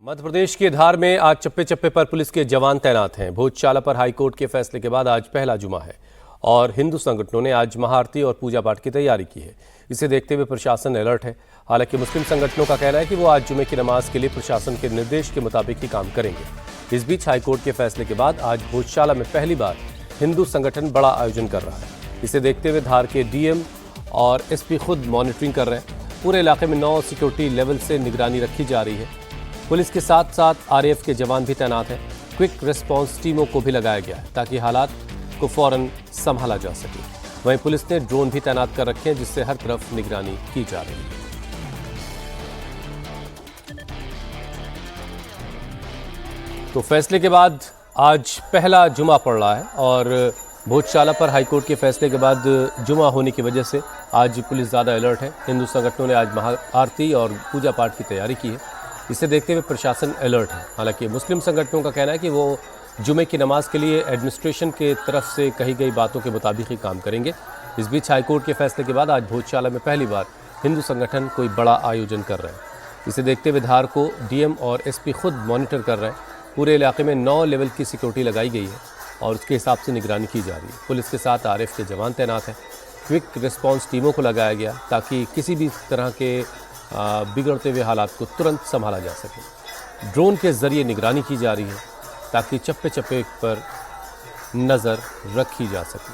मध्य प्रदेश के धार में आज चप्पे चप्पे पर पुलिस के जवान तैनात हैं। भोजशाला पर हाईकोर्ट के फैसले के बाद आज पहला जुमा है और हिंदू संगठनों ने आज महाआरती और पूजा पाठ की तैयारी की है। इसे देखते हुए प्रशासन अलर्ट है। हालांकि मुस्लिम संगठनों का कहना है कि वो आज जुमे की नमाज के लिए प्रशासन के निर्देश के मुताबिक ही काम करेंगे। इस बीच हाईकोर्ट के फैसले के बाद आज भोजशाला में पहली बार हिंदू संगठन बड़ा आयोजन कर रहा है। इसे देखते हुए धार के डीएम और एसपी खुद मॉनिटरिंग कर रहे हैं। पूरे इलाके में 9 सिक्योरिटी लेवल से निगरानी रखी जा रही है। पुलिस के साथ साथ आरएएफ के जवान भी तैनात हैं। क्विक रिस्पांस टीमों को भी लगाया गया है ताकि हालात को फौरन संभाला जा सके। वहीं पुलिस ने ड्रोन भी तैनात कर रखे हैं जिससे हर तरफ निगरानी की जा रही है। तो फैसले के बाद आज पहला जुमा पड़ रहा है और भोजशाला पर हाईकोर्ट के फैसले के बाद जुमा होने की वजह से आज पुलिस ज़्यादा अलर्ट है। हिंदू संगठनों ने आज महाआरती और पूजा पाठ की तैयारी की है। इसे देखते हुए प्रशासन अलर्ट है। हालांकि मुस्लिम संगठनों का कहना है कि वो जुमे की नमाज के लिए एडमिनिस्ट्रेशन के तरफ से कही गई बातों के मुताबिक ही काम करेंगे। इस बीच हाईकोर्ट के फैसले के बाद आज भोजशाला में पहली बार हिंदू संगठन कोई बड़ा आयोजन कर रहे हैं। इसे देखते हुए धार को डीएम और एसपी खुद मॉनिटर कर रहे हैं। पूरे इलाके में 9 लेवल की सिक्योरिटी लगाई गई है और उसके हिसाब से निगरानी की जा रही है। पुलिस के साथ आरएएफ के जवान तैनात हैं। क्विक रिस्पांस टीमों को लगाया गया ताकि किसी भी तरह के बिगड़ते हुए हालात को तुरंत संभाला जा सके। ड्रोन के जरिए निगरानी की जा रही है ताकि चप्पे चप्पे पर नजर रखी जा सके।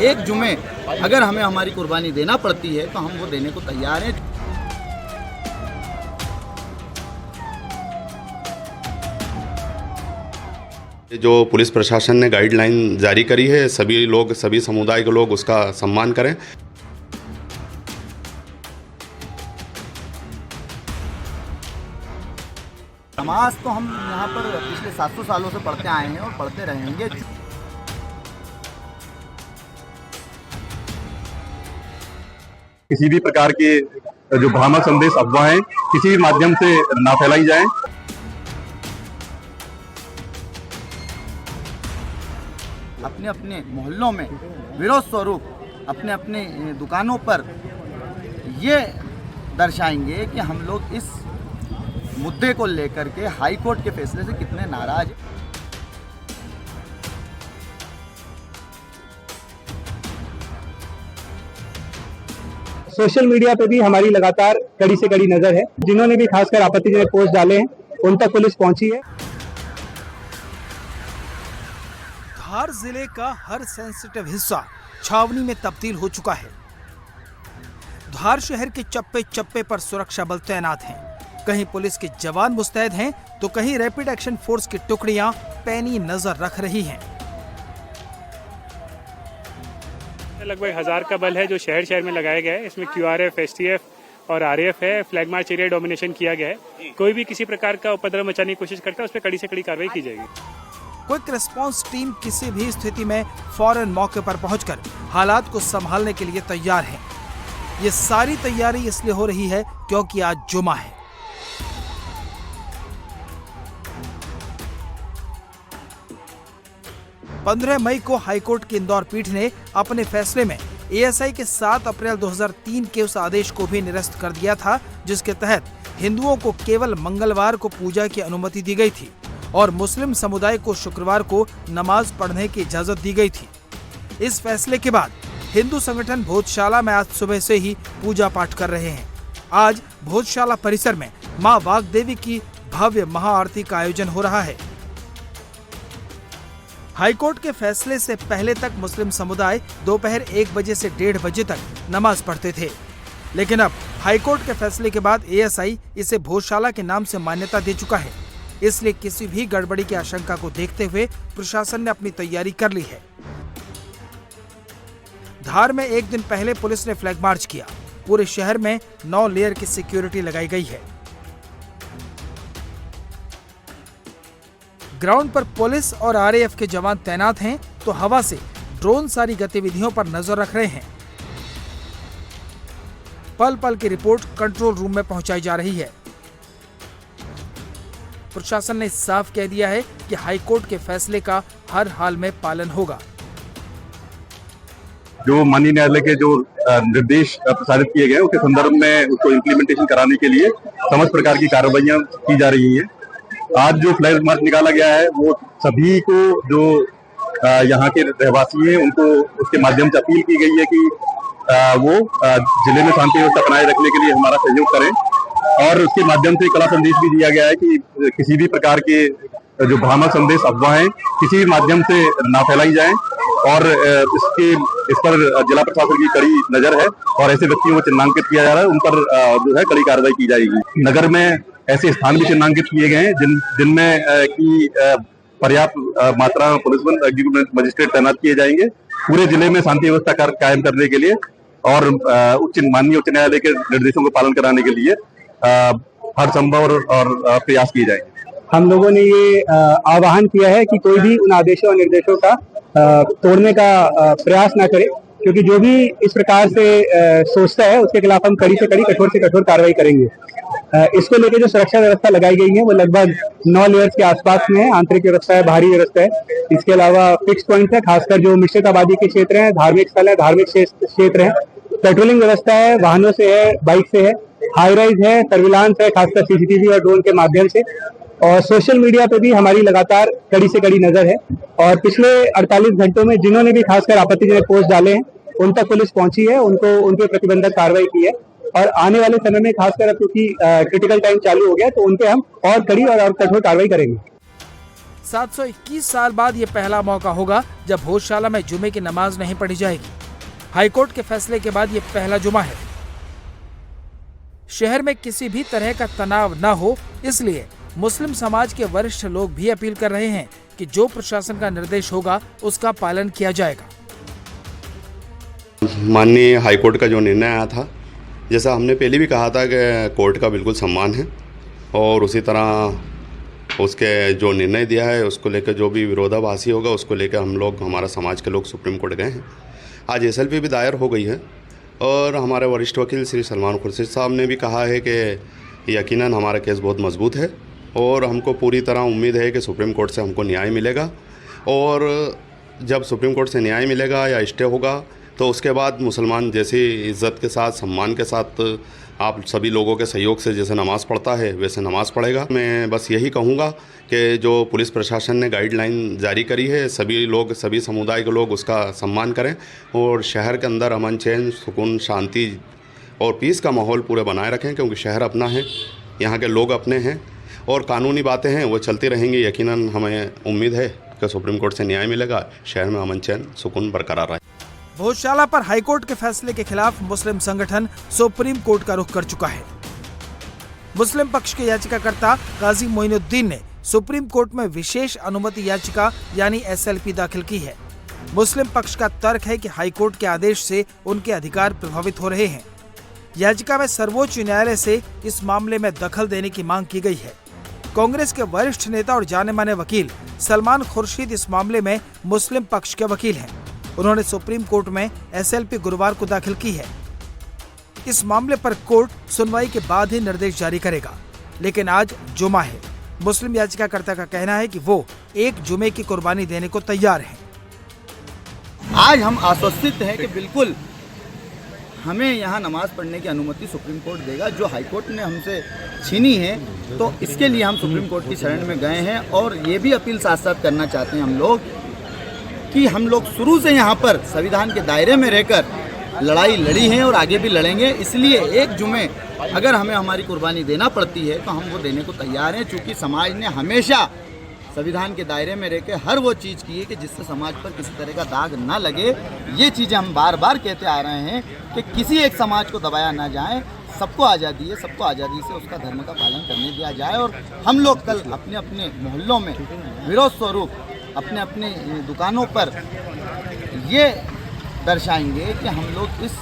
एक जुमे अगर हमें हमारी कुर्बानी देना पड़ती है तो हम वो देने को तैयार हैं। जो पुलिस प्रशासन ने गाइडलाइन जारी करी है, सभी समुदाय के लोग उसका सम्मान करें। नमाज तो हम यहाँ पर पिछले 700 सालों से पढ़ते आए हैं और पढ़ते रहेंगे। किसी भी प्रकार के जो भ्रामक संदेश अफवाहें किसी भी माध्यम से ना फैलाई जाएं। अपने अपने मोहल्लों में विरोध स्वरूप अपने अपने दुकानों पर ये दर्शाएंगे कि हम लोग इस मुद्दे को लेकर के हाई कोर्ट के फैसले से कितने नाराज हैं। सोशल मीडिया पे भी हमारी लगातार कड़ी से कड़ी नजर है। जिन्होंने भी खासकर आपत्तिजनक पोस्ट डाले हैं उन तक पुलिस पहुंची है। धार जिले का हर सेंसिटिव हिस्सा छावनी में तब्दील हो चुका है। धार शहर के चप्पे चप्पे पर सुरक्षा बल तैनात हैं। कहीं पुलिस के जवान मुस्तैद हैं तो कहीं रैपिड एक्शन फोर्स की टुकड़ियां पैनी नजर रख रही हैं। लगभग 1000 का बल है जो शहर में लगाया गया है। इसमें QRF, STF और RAF है। फ्लैग मार्च एरिया डोमिनेशन किया गया है। कोई भी किसी प्रकार का उपद्रव मचाने की कोशिश करता है उस पर कड़ी से कड़ी कार्रवाई की जाएगी। क्विक रिस्पांस टीम किसी भी स्थिति में फौरन मौके पर पहुंचकर हालात को संभालने के लिए तैयार है। ये सारी तैयारी इसलिए हो रही है क्योंकि आज जुमा है। पंद्रह मई को हाईकोर्ट की इंदौर पीठ ने अपने फैसले में ASI के 7 अप्रैल 2003 के उस आदेश को भी निरस्त कर दिया था जिसके तहत हिंदुओं को केवल मंगलवार को पूजा की अनुमति दी गई थी और मुस्लिम समुदाय को शुक्रवार को नमाज पढ़ने की इजाजत दी गई थी। इस फैसले के बाद हिंदू संगठन भोजशाला में आज सुबह से ही पूजा पाठ कर रहे हैं। आज भोजशाला परिसर में मां वाग्देवी की भव्य महाआरती का आयोजन हो रहा है। हाईकोर्ट के फैसले से पहले तक मुस्लिम समुदाय दोपहर 1 बजे से 1:30 बजे तक नमाज पढ़ते थे, लेकिन अब हाईकोर्ट के फैसले के बाद ASI इसे भोजशाला के नाम से मान्यता दे चुका है। इसलिए किसी भी गड़बड़ी की आशंका को देखते हुए प्रशासन ने अपनी तैयारी कर ली है। धार में एक दिन पहले पुलिस ने फ्लैग मार्च किया। पूरे शहर में 9 लेयर की सिक्योरिटी लगाई गई है। ग्राउंड पर पुलिस और RAF के जवान तैनात हैं तो हवा से ड्रोन सारी गतिविधियों पर नजर रख रहे हैं। पल पल की रिपोर्ट कंट्रोल रूम में पहुंचाई जा रही है। प्रशासन ने साफ कह दिया है कि हाईकोर्ट के फैसले का हर हाल में पालन होगा। जो माननीय न्यायालय के जो निर्देश प्रसारित किए गए उसके संदर्भ में उसको इम्प्लीमेंटेशन कराने के लिए समस्त प्रकार की कार्रवाइयां की जा रही हैं। आज जो फ्लैग मार्च निकाला गया है वो सभी को जो यहाँ के रहवासी हैं उनको उसके माध्यम से अपील की गई है कि वो जिले में शांति व्यवस्था बनाए रखने के लिए हमारा सहयोग करें और उसके माध्यम से कड़ा संदेश भी दिया गया है कि किसी भी प्रकार के जो भ्रामक संदेश अफवाहें किसी भी माध्यम से ना फैलाई जाएं और इस पर जिला प्रशासन की कड़ी नजर है और ऐसे व्यक्तियों को चिन्हांकित किया जा रहा है, उन पर जो है कड़ी कार्रवाई की जाएगी। नगर में ऐसे स्थान भी चिन्हांकित किए गए हैं जिनमें की पर्याप्त मात्रा में पुलिस बल एग्जीक्यूटिव मजिस्ट्रेट तैनात किए जाएंगे पूरे जिले में शांति व्यवस्था कायम करने के लिए और माननीय उच्च न्यायालय के निर्देशों को पालन कराने के लिए हर संभव और प्रयास किए जाएंगे। हम लोगों ने ये आह्वान किया है कि कोई भी उन आदेशों और निर्देशों का तोड़ने का प्रयास ना करे, क्योंकि जो भी इस प्रकार से सोचता है उसके खिलाफ हम कड़ी से कड़ी, कठोर से कठोर कार्रवाई करेंगे। इसको लेकर जो सुरक्षा व्यवस्था लगाई गई है वो लगभग 9 लेयर्स के आसपास में है। आंतरिक व्यवस्था है, बाहरी व्यवस्था है, इसके अलावा फिक्स पॉइंट है, खासकर जो मिश्रित आबादी के क्षेत्र हैं, धार्मिक स्थल है, धार्मिक क्षेत्र है, पेट्रोलिंग व्यवस्था है, वाहनों से है, बाइक से है, हाई राइज है, सर्विलांस है, खासकर सीसीटीवी और ड्रोन के माध्यम से, और सोशल मीडिया पे भी हमारी लगातार कड़ी से कड़ी नजर है। और पिछले 48 घंटों में जिन्होंने भी खासकर आपत्तिजनक पोस्ट डाले हैं उन तक पुलिस पहुंची है, उनके प्रतिबंधक कार्रवाई की है और आने वाले समय में खासकर अब क्योंकि क्रिटिकल टाइम चालू हो गया तो उन पे हम और कड़ी और कठोर कार्रवाई करेंगे। 721 साल बाद ये पहला मौका होगा जब भोजशाला में जुमे की नमाज नहीं पढ़ी जाएगी। हाईकोर्ट के फैसले के बाद ये पहला जुमा है। शहर में किसी भी तरह का तनाव न हो, इसलिए मुस्लिम समाज के वरिष्ठ लोग भी अपील कर रहे हैं कि जो प्रशासन का निर्देश होगा उसका पालन किया जाएगा। माननीय हाईकोर्ट का जो निर्णय आया था, जैसा हमने पहले भी कहा था कि कोर्ट का बिल्कुल सम्मान है और उसी तरह उसके जो निर्णय दिया है उसको लेकर जो भी विरोधाभासी होगा उसको लेकर हम लोग, हमारा समाज के लोग सुप्रीम कोर्ट गए हैं। आज SLP भी दायर हो गई है और हमारे वरिष्ठ वकील श्री सलमान खुर्शीद साहब ने भी कहा है कि यकीनन हमारा केस बहुत मजबूत है और हमको पूरी तरह उम्मीद है कि सुप्रीम कोर्ट से हमको न्याय मिलेगा और जब सुप्रीम कोर्ट से न्याय मिलेगा या स्टे होगा तो उसके बाद मुसलमान जैसी इज़्ज़त के साथ, सम्मान के साथ आप सभी लोगों के सहयोग से जैसे नमाज़ पढ़ता है वैसे नमाज़ पढ़ेगा। मैं बस यही कहूँगा कि जो पुलिस प्रशासन ने गाइडलाइन जारी करी है सभी लोग, सभी समुदाय के लोग उसका सम्मान करें और शहर के अंदर अमन, चैन, सुकून, शांति और पीस का माहौल पूरे बनाए रखें, क्योंकि शहर अपना है, यहाँ के लोग अपने हैं और कानूनी बातें हैं वो चलती रहेंगी। यकीनन हमें उम्मीद है कि सुप्रीम कोर्ट से न्याय मिलेगा, शहर में अमन, चैन, सुकून बरकरार रहे। भोजशाला पर हाईकोर्ट के फैसले के खिलाफ मुस्लिम संगठन सुप्रीम कोर्ट का रुख कर चुका है। मुस्लिम पक्ष के याचिकाकर्ता काजी मोइनुद्दीन ने सुप्रीम कोर्ट में विशेष अनुमति याचिका यानी SLP दाखिल की है। मुस्लिम पक्ष का तर्क है कि हाईकोर्ट के आदेश से उनके अधिकार प्रभावित हो रहे हैं। याचिका में सर्वोच्च न्यायालय से इस मामले में दखल देने की मांग की गई है। कांग्रेस के वरिष्ठ नेता और जाने माने वकील सलमान खुर्शीद इस मामले में मुस्लिम पक्ष के वकील हैं। उन्होंने सुप्रीम कोर्ट में SLP गुरुवार को दाखिल की है। इस मामले पर कोर्ट सुनवाई के बाद ही निर्देश जारी करेगा, लेकिन आज जुमा है। मुस्लिम याचिकाकर्ता का कहना है कि वो एक जुमे की कुर्बानी देने को तैयार हैं। आज हम आश्वस्त हैं कि बिल्कुल हमें यहाँ नमाज पढ़ने की अनुमति सुप्रीम कोर्ट देगा, जो हाई कोर्ट ने हमसे छीनी है। तो इसके लिए हम सुप्रीम कोर्ट की शरण में गए हैं और ये भी अपील साथ साथ करना चाहते हैं हम लोग कि हम लोग शुरू से यहाँ पर संविधान के दायरे में रहकर लड़ाई लड़ी है और आगे भी लड़ेंगे। इसलिए एक जुमे अगर हमें हमारी कुर्बानी देना पड़ती है तो हम वो देने को तैयार हैं, चूँकि समाज ने हमेशा संविधान के दायरे में रहकर हर वो चीज़ की है कि जिससे समाज पर किसी तरह का दाग ना लगे। ये चीज़ें हम बार बार कहते आ रहे हैं कि किसी एक समाज को दबाया ना जाए, सबको आज़ादी है, सबको आज़ादी से उसका धर्म का पालन करने दिया जाए। और हम लोग कल अपने अपने मोहल्लों में विरोध स्वरूप अपने अपने दुकानों पर ये दर्शाएंगे कि हम लोग इस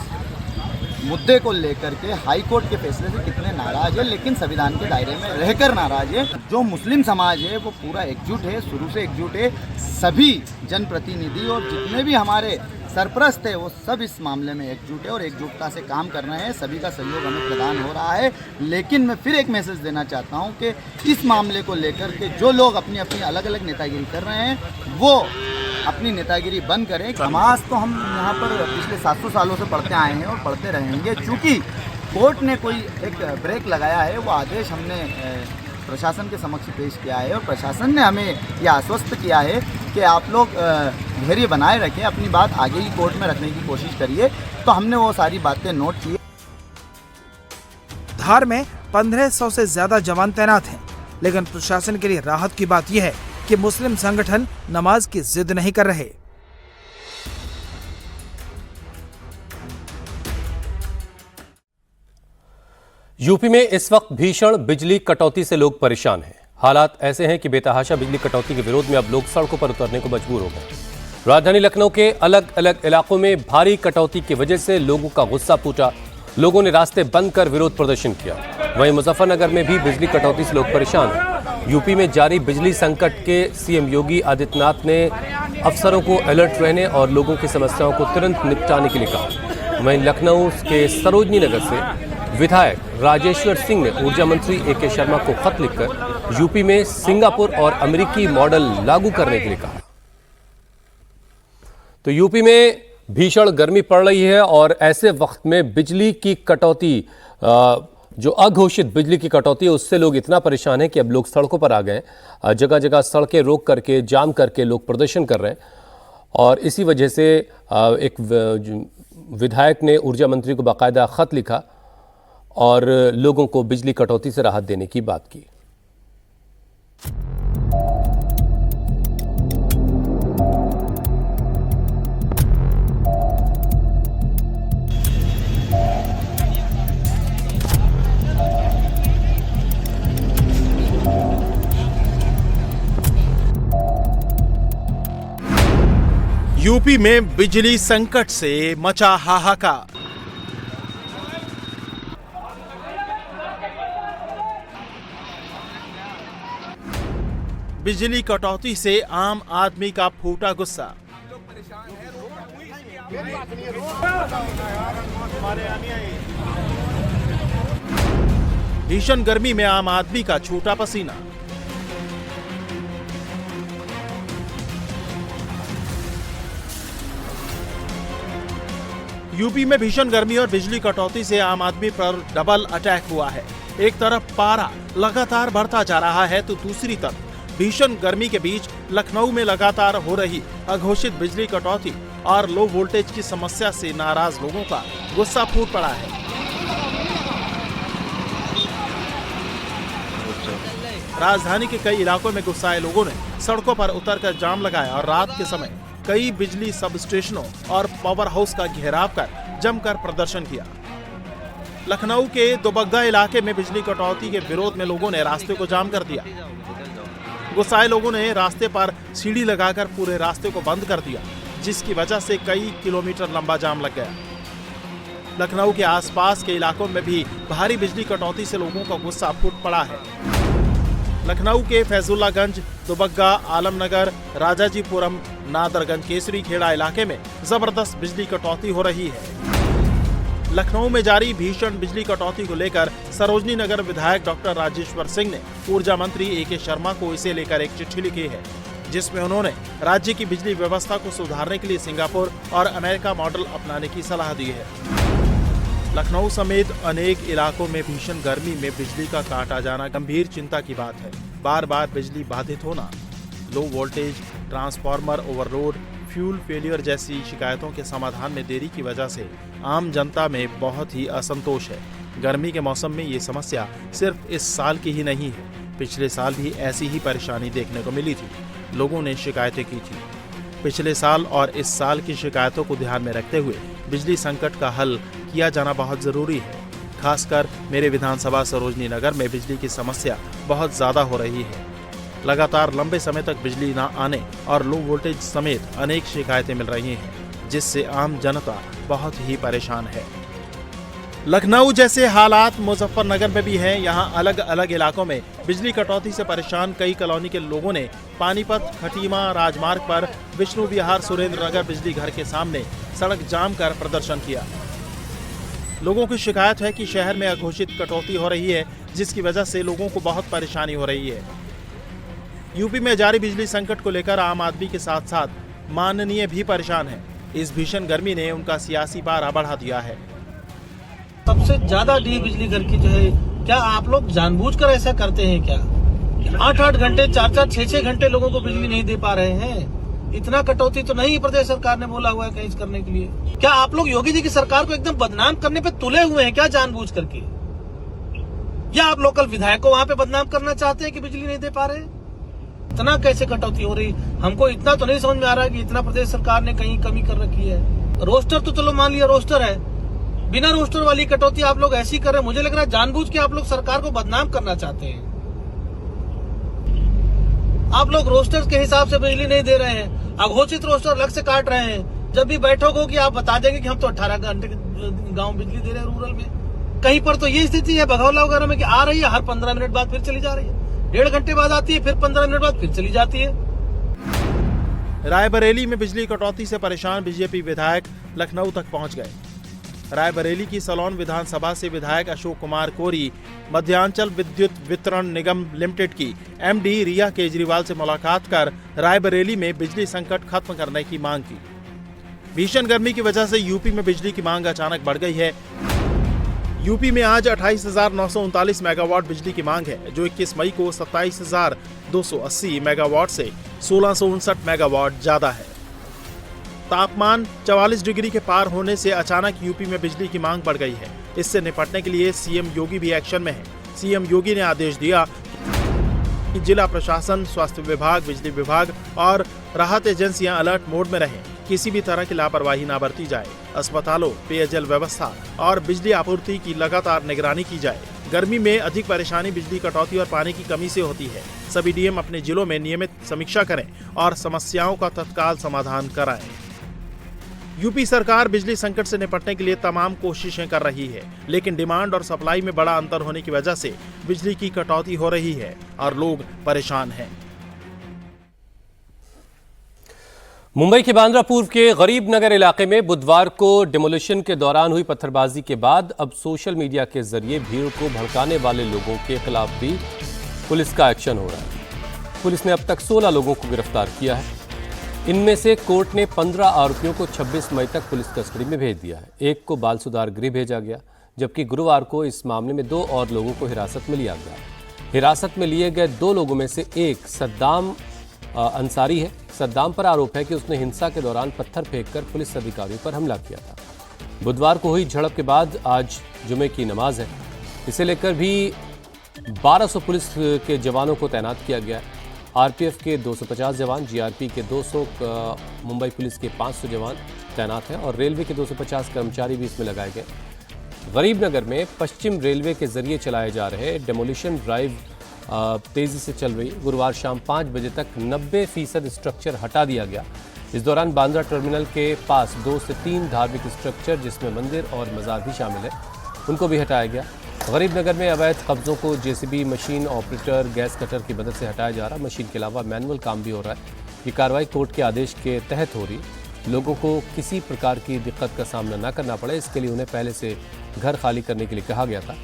मुद्दे को लेकर के हाई कोर्ट के फैसले से कितने नाराज है, लेकिन संविधान के दायरे में रहकर नाराज है। जो मुस्लिम समाज है वो पूरा एकजुट है, शुरू से एकजुट है। सभी जनप्रतिनिधि और जितने भी हमारे सरपरस्त है वो सब इस मामले में एकजुट है और एकजुटता से काम कर रहे हैं। सभी का सहयोग हमें प्रदान हो रहा है। लेकिन मैं फिर एक मैसेज देना चाहता हूं कि इस मामले को लेकर के जो लोग अपनी अपनी अलग अलग नेतागिरी कर रहे हैं वो अपनी नेतागिरी बंद करें। नमाज तो हम यहाँ पर पिछले 700 सालों से पढ़ते आए हैं और पढ़ते रहेंगे। चूँकि कोर्ट ने कोई एक ब्रेक लगाया है, वो आदेश हमने प्रशासन के समक्ष पेश किया है और प्रशासन ने हमें ये आश्वस्त किया है कि आप लोग धैर्य बनाए रखें, अपनी बात आगे ही कोर्ट में रखने की कोशिश करिए। तो हमने वो सारी बातें नोट की। धार में 1500 से ज्यादा जवान तैनात हैं, लेकिन प्रशासन के लिए राहत की बात यह है कि मुस्लिम संगठन नमाज की जिद नहीं कर रहे। यूपी में इस वक्त भीषण बिजली कटौती से लोग परेशान हैं। हालात ऐसे हैं कि बेतहाशा बिजली कटौती के विरोध में अब लोग सड़कों पर उतरने को मजबूर हो गए। राजधानी लखनऊ के अलग अलग इलाकों में भारी कटौती की वजह से लोगों का गुस्सा फूटा। लोगों ने रास्ते बंद कर विरोध प्रदर्शन किया। वहीं मुजफ्फरनगर में भी बिजली कटौती से लोग परेशान हैं। यूपी में जारी बिजली संकट के सीएम योगी आदित्यनाथ ने अफसरों को अलर्ट रहने और लोगों की समस्याओं को तुरंत निपटाने के लिए कहा। वहीं लखनऊ के सरोजनी नगर से विधायक राजेश्वर सिंह ने ऊर्जा मंत्री ए.के. शर्मा को खत लिखकर यूपी में सिंगापुर और अमेरिकी मॉडल लागू करने के लिए कहा। तो यूपी में भीषण गर्मी पड़ रही है और ऐसे वक्त में बिजली की कटौती, जो अघोषित बिजली की कटौती है, उससे लोग इतना परेशान हैं कि अब लोग सड़कों पर आ गए। जगह जगह सड़कें रोक करके, जाम करके लोग प्रदर्शन कर रहे हैं। और इसी वजह से एक विधायक ने ऊर्जा मंत्री को बाकायदा खत लिखा और लोगों को बिजली कटौती से राहत देने की बात की। यूपी में बिजली संकट से मचा हाहाकार। बिजली कटौती से आम आदमी का फूटा गुस्सा। भीषण गर्मी में आम आदमी का छूटा पसीना। यूपी में भीषण गर्मी और बिजली कटौती से आम आदमी पर डबल अटैक हुआ है। एक तरफ पारा लगातार बढ़ता जा रहा है तो दूसरी तरफ भीषण गर्मी के बीच लखनऊ में लगातार हो रही अघोषित बिजली कटौती और लो वोल्टेज की समस्या से नाराज लोगों का गुस्सा फूट पड़ा है। राजधानी के कई इलाकों में गुस्साए लोगों ने सड़कों पर उतरकर जाम लगाया और रात के समय कई बिजली सब स्टेशनों और पावर हाउस का घेराव कर जमकर प्रदर्शन किया। लखनऊ के दुबग्गा इलाके में बिजली कटौती के विरोध में लोगों ने रास्ते को जाम कर दिया। गुस्साए लोगों ने रास्ते पर सीढ़ी लगाकर पूरे रास्ते को बंद कर दिया, जिसकी वजह से कई किलोमीटर लंबा जाम लग गया। लखनऊ के आसपास के इलाकों में भी भारी बिजली कटौती से लोगों का गुस्सा फूट पड़ा है। लखनऊ के फैजुल्लागंज, दुबग्गा, आलमनगर, राजाजीपुरम, नादरगंज, केसरी खेड़ा इलाके में जबरदस्त बिजली कटौती हो रही है। लखनऊ में जारी भीषण बिजली कटौती को लेकर सरोजनी नगर विधायक डॉक्टर राजेश्वर सिंह ने ऊर्जा मंत्री ए.के. शर्मा को इसे लेकर एक चिट्ठी लिखी है, जिसमें उन्होंने राज्य की बिजली व्यवस्था को सुधारने के लिए सिंगापुर और अमेरिका मॉडल अपनाने की सलाह दी है। लखनऊ समेत अनेक इलाकों में भीषण गर्मी में बिजली का काट आ जाना गंभीर चिंता की बात है। बार बार बिजली बाधित होना, low voltage, transformer overload, fuel failure जैसी शिकायतों के समाधान में देरी की वजह से आम जनता में बहुत ही असंतोष है। गर्मी के मौसम में ये समस्या सिर्फ इस साल की ही नहीं है, पिछले साल भी ऐसी ही परेशानी देखने को मिली थी। लोगों ने शिकायतें की थी। पिछले साल और इस साल की शिकायतों को ध्यान में रखते हुए बिजली संकट का हल किया जाना बहुत जरूरी है। खासकर मेरे विधानसभा सरोजनी नगर में बिजली की समस्या बहुत ज्यादा हो रही है। लगातार लंबे समय तक बिजली न आने और लो वोल्टेज समेत अनेक शिकायतें मिल रही हैं, जिससे आम जनता बहुत ही परेशान है। लखनऊ जैसे हालात मुजफ्फरनगर में भी हैं। यहाँ अलग अलग इलाकों में बिजली कटौती से परेशान कई कॉलोनी के लोगों ने पानीपत खटीमा राजमार्ग पर विष्णु विहार सुरेंद्र नगर बिजली घर के सामने सड़क जाम कर प्रदर्शन किया। लोगों की शिकायत है कि शहर में अघोषित कटौती हो रही है, जिसकी वजह से लोगों को बहुत परेशानी हो रही है। यूपी में जारी बिजली संकट को लेकर आम आदमी के साथ साथ माननीय भी परेशान है। इस भीषण गर्मी ने उनका सियासी पारा बढ़ा दिया है। सबसे ज्यादा डी बिजली घर की जो है, क्या आप लोग जानबूझकर ऐसा करते हैं क्या? 8-8 घंटे 4-4 6-6 घंटे लोगों को बिजली नहीं दे पा रहे हैं। इतना कटौती तो नहीं प्रदेश सरकार ने बोला हुआ है कहीं करने के लिए। क्या आप लोग योगी जी की सरकार को एकदम बदनाम करने पे तुले हुए हैं क्या जानबूझ करके? या आप लोकल विधायक को वहाँ पे बदनाम करना चाहते हैं कि बिजली नहीं दे पा रहे? इतना कैसे कटौती हो रही, हमको इतना तो नहीं समझ में आ रहा कि इतना प्रदेश सरकार ने कहीं कमी कर रखी है। रोस्टर तो चलो मान लिया रोस्टर है, बिना रोस्टर वाली कटौती आप लोग ऐसी कर रहे हैं। मुझे लग रहा है जानबूझ के आप लोग सरकार को बदनाम करना चाहते हैं। आप लोग रोस्टर के हिसाब से बिजली नहीं दे रहे हैं, अघोषित रोस्टर अलग से काट रहे हैं। जब भी बैठक होगी आप बता देंगे कि हम तो 18 घंटे गांव बिजली दे रहे हैं रूरल में। कहीं पर तो ये स्थिति है बघौला वगैरह में कि आ रही है, हर 15 मिनट बाद फिर चली जा रही है, 1.5 घंटे बाद आती है, फिर 15 मिनट बाद फिर चली जाती है। रायबरेली में बिजली कटौती से परेशान बीजेपी विधायक लखनऊ तक पहुंच गए। रायबरेली की सलोन विधानसभा से विधायक अशोक कुमार कोरी मध्यांचल विद्युत वितरण निगम लिमिटेड की एमडी रिया केजरीवाल से मुलाकात कर रायबरेली में बिजली संकट खत्म करने की मांग की। भीषण गर्मी की वजह से यूपी में बिजली की मांग अचानक बढ़ गई है। यूपी में आज 28,939 मेगावाट बिजली की मांग है, जो 21 मई को 27,280 मेगावाट से 1659 मेगावाट ज्यादा है। तापमान 44 डिग्री के पार होने से अचानक यूपी में बिजली की मांग बढ़ गई है। इससे निपटने के लिए सीएम योगी भी एक्शन में है। सीएम योगी ने आदेश दिया कि जिला प्रशासन, स्वास्थ्य विभाग, बिजली विभाग और राहत एजेंसियां अलर्ट मोड में रहें। किसी भी तरह की लापरवाही न बरती जाए। अस्पतालों, पेयजल व्यवस्था और बिजली आपूर्ति की लगातार निगरानी की जाए। गर्मी में अधिक परेशानी बिजली कटौती और पानी की कमी से होती है। सभी डीएम अपने जिलों में नियमित समीक्षा करें और समस्याओं का तत्काल समाधान कराएं। यूपी सरकार बिजली संकट से निपटने के लिए तमाम कोशिशें कर रही है, लेकिन डिमांड और सप्लाई में बड़ा अंतर होने की वजह से बिजली की कटौती हो रही है और लोग परेशान हैं। मुंबई के बांद्रा पूर्व के गरीब नगर इलाके में बुधवार को डिमोलिशन के दौरान हुई पत्थरबाजी के बाद अब सोशल मीडिया के जरिए भीड़ को भड़काने वाले लोगों के खिलाफ भी पुलिस का एक्शन हो रहा है। पुलिस ने अब तक 16 लोगों को गिरफ्तार किया है। इनमें से कोर्ट ने 15 आरोपियों को 26 मई तक पुलिस कस्टडी में भेज दिया है। एक को बाल सुधार गृह भेजा गया, जबकि गुरुवार को इस मामले में 2 और लोगों को हिरासत में लिया गया। हिरासत में लिए गए 2 लोगों में से एक सद्दाम अंसारी है। सद्दाम पर आरोप है कि उसने हिंसा के दौरान पत्थर फेंककर पुलिस अधिकारियों पर हमला किया था। बुधवार को हुई झड़प के बाद आज जुमे की नमाज है। इसे लेकर भी 1200 पुलिस के जवानों को तैनात किया गया है। आरपीएफ के 250 जवान, जीआरपी के 200, मुंबई पुलिस के 500 जवान तैनात हैं और रेलवे के 250 कर्मचारी भी इसमें लगाए गए। गरीब नगर में पश्चिम रेलवे के जरिए चलाए जा रहे डेमोलिशन ड्राइव तेजी से चल रही। गुरुवार शाम 5 बजे तक 90% स्ट्रक्चर हटा दिया गया। इस दौरान बांद्रा टर्मिनल के पास 2 से 3 धार्मिक स्ट्रक्चर, जिसमें मंदिर और मजार भी शामिल है, उनको भी हटाया गया। गरीब नगर में अवैध कब्जों को JCB machine operator gas cutter की मदद से हटाया जा रहा। मशीन के अलावा मैनुअल काम भी हो रहा है। ये कार्रवाई कोर्ट के आदेश के तहत हो रही। लोगों को किसी प्रकार की दिक्कत का सामना न करना पड़े, इसके लिए उन्हें पहले से घर खाली करने के लिए कहा गया था।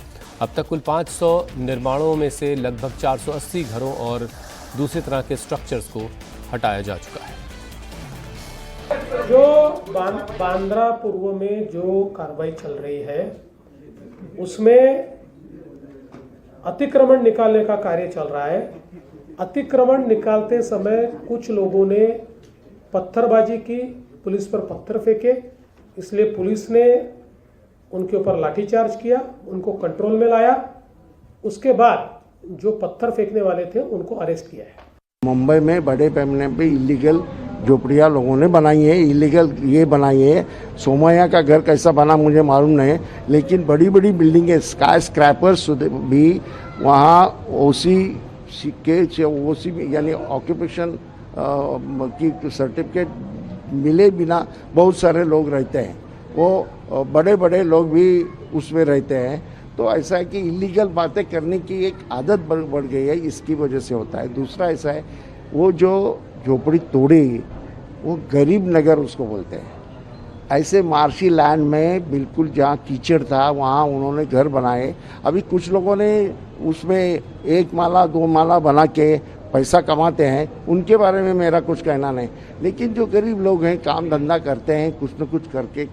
अब तक कुल 500 निर्माणों में से लगभग 480 घरों और दूसरी तरह के स्ट्रक्चर्स को हटाया जा चुका है। जो बांद्रा पूर्व में जो कार्रवाई चल रही है उसमें अतिक्रमण निकालने का कार्य चल रहा है। अतिक्रमण निकालते समय कुछ लोगों ने पत्थरबाजी की, पुलिस पर पत्थर फेंके, इसलिए पुलिस ने उनके ऊपर लाठीचार्ज किया, उनको कंट्रोल में लाया। उसके बाद जो पत्थर फेंकने वाले थे उनको अरेस्ट किया है। मुंबई में बड़े पैमाने पे इलीगल झोपड़ियाँ लोगों ने बनाई है, इलीगल ये बनाई है। सोमैया का घर कैसा बना मुझे मालूम नहीं, लेकिन बड़ी बड़ी बिल्डिंगें, स्काई स्क्रैपर्स भी वहाँ ओसी यानी ऑक्यूपेशन की सर्टिफिकेट मिले बिना बहुत सारे लोग रहते हैं। वो बड़े बड़े लोग भी उसमें रहते हैं। तो ऐसा है कि इलीगल बातें करने की एक आदत बढ़ गई है, इसकी वजह से होता है। दूसरा ऐसा है, वो जो झोपड़ी तोड़ी वो गरीब नगर उसको बोलते हैं। ऐसे मार्शी लैंड में बिल्कुल जहाँ कीचड़ था वहाँ उन्होंने घर बनाए। अभी कुछ लोगों ने उसमें 1 माला 2 माला बना के पैसा कमाते हैं, उनके बारे में मेरा कुछ कहना नहीं। लेकिन जो गरीब लोग हैं, काम धंधा करते हैं, कुछ न कुछ करके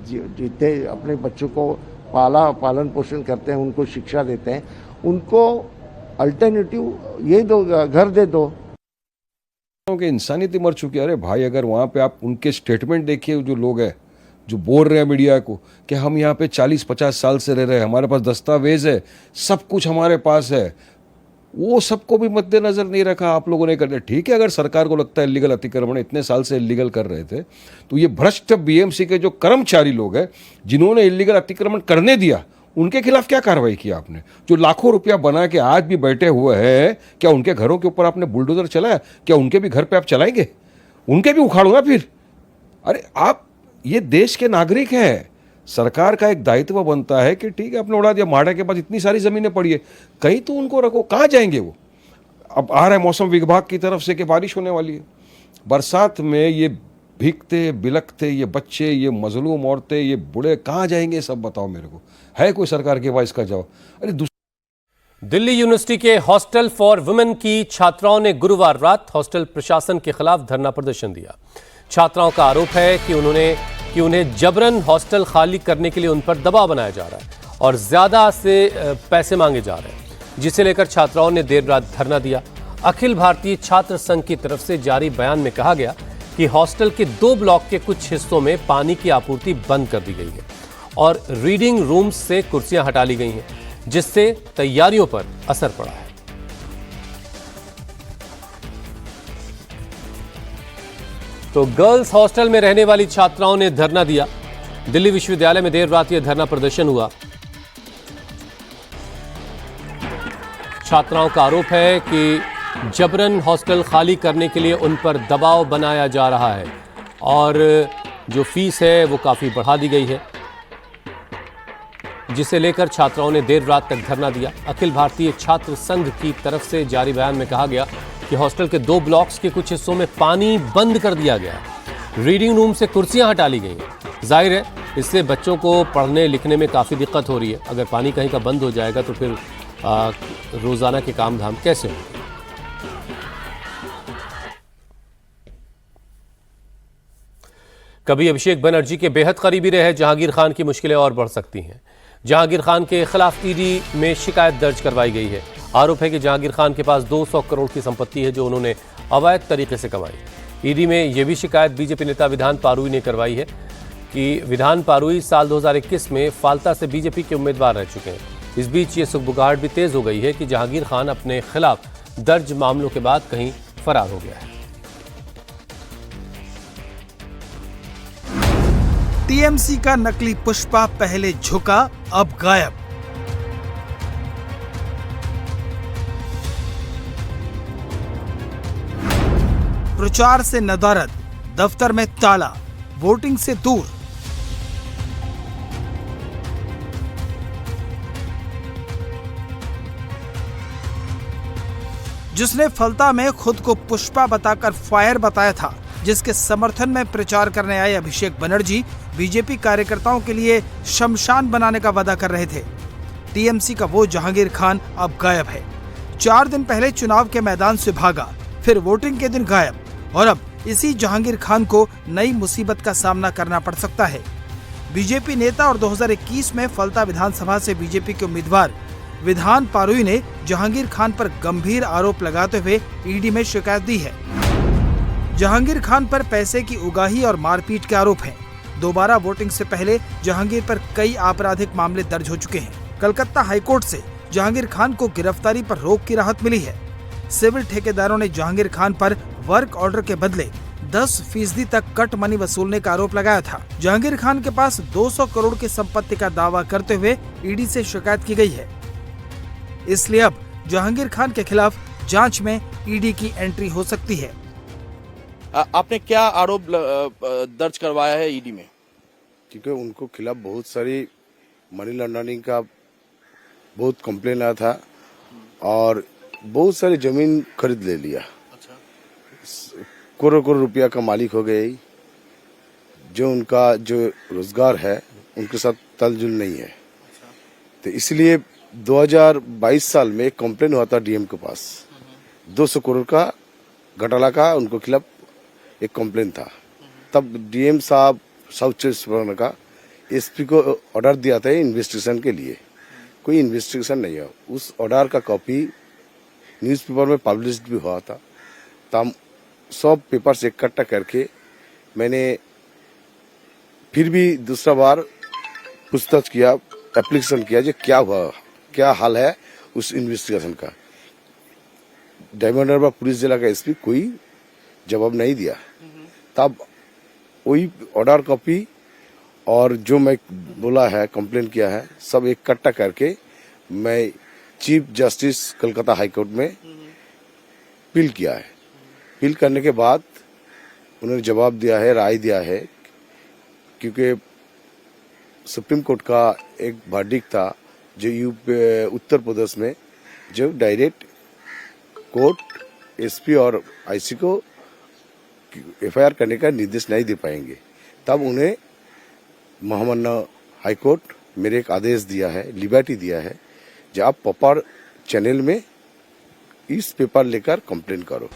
जीते, अपने बच्चों को पालन पोषण करते हैं, उनको शिक्षा देते हैं, उनको अल्टरनेटिव ये दो, घर दे दो। कि इंसानियत मर चुकी है। अरे भाई, अगर वहाँ पे आप उनके स्टेटमेंट देखिए, जो लोग हैं जो बोल रहे हैं मीडिया को कि हम यहाँ पे 40-50 साल से रह रहे हैं, हमारे पास दस्तावेज है, सब कुछ हमारे पास है, वो सबको भी मद्देनजर नहीं रखा आप लोगों ने। करते ठीक है, अगर सरकार को लगता है इलीगल अतिक्रमण इतने साल से इलीगल कर रहे थे, तो ये भ्रष्ट बीएमसी के जो कर्मचारी लोग हैं जिन्होंने इलीगल अतिक्रमण करने दिया, उनके खिलाफ क्या कार्रवाई किया आपने? जो लाखों रुपया बना के आज भी बैठे हुए हैं, क्या उनके घरों के ऊपर आपने बुलडोजर चलाया? क्या उनके भी घर पे आप चलाएंगे? उनके भी उखाड़ो ना फिर। अरे आप ये देश के नागरिक हैं, सरकार का एक दायित्व बनता है कि ठीक है, आपने उड़ा दिया, माड़ा के पास इतनी सारी जमीनें पड़ी है, कहीं तो उनको रखो। कहाँ जाएंगे वो? अब आ रहा है मौसम विभाग की तरफ से कि बारिश होने वाली है। बरसात में ये भीगते बिलखते ये बच्चे, ये मजलूम औरतें, ये बूढ़े कहाँ जाएंगे? सब बताओ मेरे को, है कोई सरकार के पास इसका जवाब? अरे दिल्ली यूनिवर्सिटी के हॉस्टल फॉर वुमेन की छात्राओं ने गुरुवार रात हॉस्टल प्रशासन के खिलाफ धरना प्रदर्शन दिया। छात्राओं का आरोप है कि उन्हें जबरन हॉस्टल खाली करने के लिए उन पर दबाव बनाया जा रहा है और ज्यादा से पैसे मांगे जा रहे हैं, जिसे लेकर छात्राओं ने देर रात धरना दिया। अखिल भारतीय छात्र संघ की तरफ से जारी बयान में कहा गया कि हॉस्टल के 2 ब्लॉक के कुछ हिस्सों में पानी की आपूर्ति बंद कर दी गई है और रीडिंग रूम्स से कुर्सियां हटा ली गई हैं, जिससे तैयारियों पर असर पड़ा है। तो गर्ल्स हॉस्टल में रहने वाली छात्राओं ने धरना दिया। दिल्ली विश्वविद्यालय में देर रात यह धरना प्रदर्शन हुआ। छात्राओं का आरोप है कि जबरन हॉस्टल खाली करने के लिए उन पर दबाव बनाया जा रहा है और जो फीस है वो काफ़ी बढ़ा दी गई है, जिसे लेकर छात्राओं ने देर रात तक धरना दिया। अखिल भारतीय छात्र संघ की तरफ से जारी बयान में कहा गया कि हॉस्टल के 2 ब्लॉक्स के कुछ हिस्सों में पानी बंद कर दिया गया, रीडिंग रूम से कुर्सियां हटा ली गई हैं। जाहिर है इससे बच्चों को पढ़ने लिखने में काफ़ी दिक्कत हो रही है। अगर पानी कहीं का बंद हो जाएगा तो फिर रोज़ाना के काम धाम कैसे होंगे? कभी अभिषेक बनर्जी के बेहद करीबी रहे जहांगीर खान की मुश्किलें और बढ़ सकती हैं। जहांगीर खान के खिलाफ ईडी में शिकायत दर्ज करवाई गई है। आरोप है कि जहांगीर खान के पास 200 करोड़ की संपत्ति है जो उन्होंने अवैध तरीके से कमाई। ईडी में यह भी शिकायत बीजेपी नेता विधान पारुई ने करवाई है कि विधान पारुई साल 2021 में फाल्ता से बीजेपी के उम्मीदवार रह चुके हैं। इस बीच ये सुगबुगाहट भी तेज हो गई है कि जहांगीर खान अपने खिलाफ दर्ज मामलों के बाद कहीं फरार हो गया है। टीएमसी का नकली पुष्पा पहले झुका, अब गायब। प्रचार से नदारद, दफ्तर में ताला, वोटिंग से दूर। जिसने फलता में खुद को पुष्पा बताकर फायर बताया था, जिसके समर्थन में प्रचार करने आए अभिषेक बनर्जी बीजेपी कार्यकर्ताओं के लिए शमशान बनाने का वादा कर रहे थे। टीएमसी का वो जहांगीर खान अब गायब है। 4 दिन पहले चुनाव के मैदान से भागा, फिर वोटिंग के दिन गायब, और अब इसी जहांगीर खान को नई मुसीबत का सामना करना पड़ सकता है। बीजेपी नेता और 2021 में फलता विधानसभा से बीजेपी के उम्मीदवार विधान पारुई ने जहांगीर खान पर गंभीर आरोप लगाते हुए ईडी में शिकायत दी है। जहांगीर खान पर पैसे की उगाही और मारपीट के आरोप हैं। दोबारा वोटिंग से पहले जहांगीर पर कई आपराधिक मामले दर्ज हो चुके हैं। कलकत्ता हाईकोर्ट से जहांगीर खान को गिरफ्तारी पर रोक की राहत मिली है। सिविल ठेकेदारों ने जहांगीर खान पर वर्क ऑर्डर के बदले 10% तक कट मनी वसूलने का आरोप लगाया था। जहांगीर खान के पास 200 करोड़ की संपत्ति का दावा करते हुए ईडी से शिकायत की गई है। इसलिए अब जहांगीर खान के खिलाफ जांच में ईडी की एंट्री हो सकती है। आपने क्या आरोप दर्ज करवाया है ईडी में? क्योंकि उनको खिलाफ बहुत सारी मनी लॉन्ड्रिंग का बहुत कंप्लेन आया था और बहुत सारी जमीन खरीद ले लिया। करोड़ रुपया का मालिक हो गए। जो उनका जो रोजगार है उनके साथ तालजुल नहीं है। तो इसलिए 2022 साल में एक कंप्लेन हुआ था डीएम के पास, 200 करोड़ का घोटाला का उनको खिलाफ एक कंप्लेन था। तब डीएम साहब साउथ 24 परगना का एसपी को ऑर्डर दिया था इन्वेस्टिगेशन के लिए। कोई इन्वेस्टिगेशन नहीं है। उस ऑर्डर का कॉपी न्यूज़पेपर में पब्लिश भी हुआ था। तब सब पेपर्स इकट्ठा करके मैंने फिर भी दूसरा बार पूछताछ किया, एप्लीकेशन किया जो क्या हुआ, क्या हाल है उस इन्वेस्टिगेशन का। डायमंड हार्बर पुलिस जिला का एसपी कोई जवाब नहीं दिया। तब वही ऑर्डर कॉपी और जो मैं बोला है कंप्लेन किया है सब इकट्ठा करके मैं chief justice Calcutta high court में अपील किया है। अपील करने के बाद उन्होंने जवाब दिया है, राय दिया है, क्योंकि सुप्रीम कोर्ट का एक वर्डिक्ट था जो उत्तर प्रदेश में जो डायरेक्ट कोर्ट एसपी और आईसी को एफआईआर करने का निर्देश नहीं दे पाएंगे। तब उन्हें महामान्य हाई कोर्ट मेरे एक आदेश दिया है, लिबर्टी दिया है, जो आप प्रॉपर चैनल में इस पेपर लेकर कंप्लेन करो।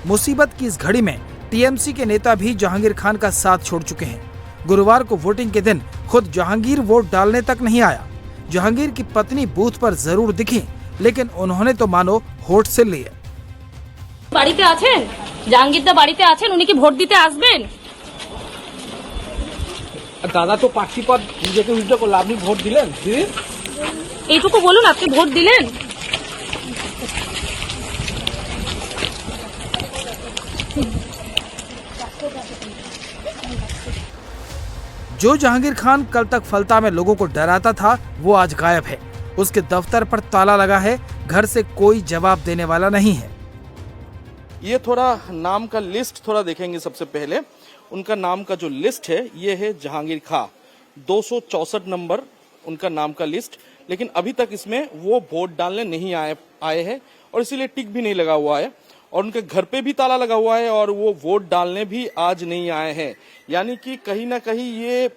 मुसीबत की इस घड़ी में टीएमसी के नेता भी जहांगीर खान का साथ छोड़ चुके हैं। गुरुवार को वोटिंग के दिन खुद जहांगीर वोट डालने तक नहीं आया। जहांगीर की पत्नी बूथ पर जरूर दिखी, लेकिन उन्होंने तो मानो होठ से लिए। বাড়িতে আছেন? জাহাঙ্গীরদা বাড়িতে আছেন? উনি কি ভোট দিতে আসবেন? দাদা তো পার্টি পদ নিজেকে উল্টো করলো, আপনি ভোট দিলেন? এইটুকু বলুন, আপনি ভোট দিলেন? जो जहांगीर खान कल तक फलता में लोगों को डराता था, वो आज गायब है। उसके दफ्तर पर ताला लगा है, घर से कोई जवाब देने वाला नहीं है। ये थोड़ा नाम का लिस्ट थोड़ा देखेंगे। सबसे पहले उनका नाम का जो लिस्ट है ये है जहांगीर खां, 264 नंबर उनका नाम का लिस्ट। लेकिन अभी तक इसमें वो वोट डालने नहीं आए हैं और इसीलिए टिक भी नहीं लगा हुआ है और उनके घर पे भी ताला लगा हुआ है और वो वोट डालने भी आज नहीं आए हैं। यानी कि कहीं ना कहीं ये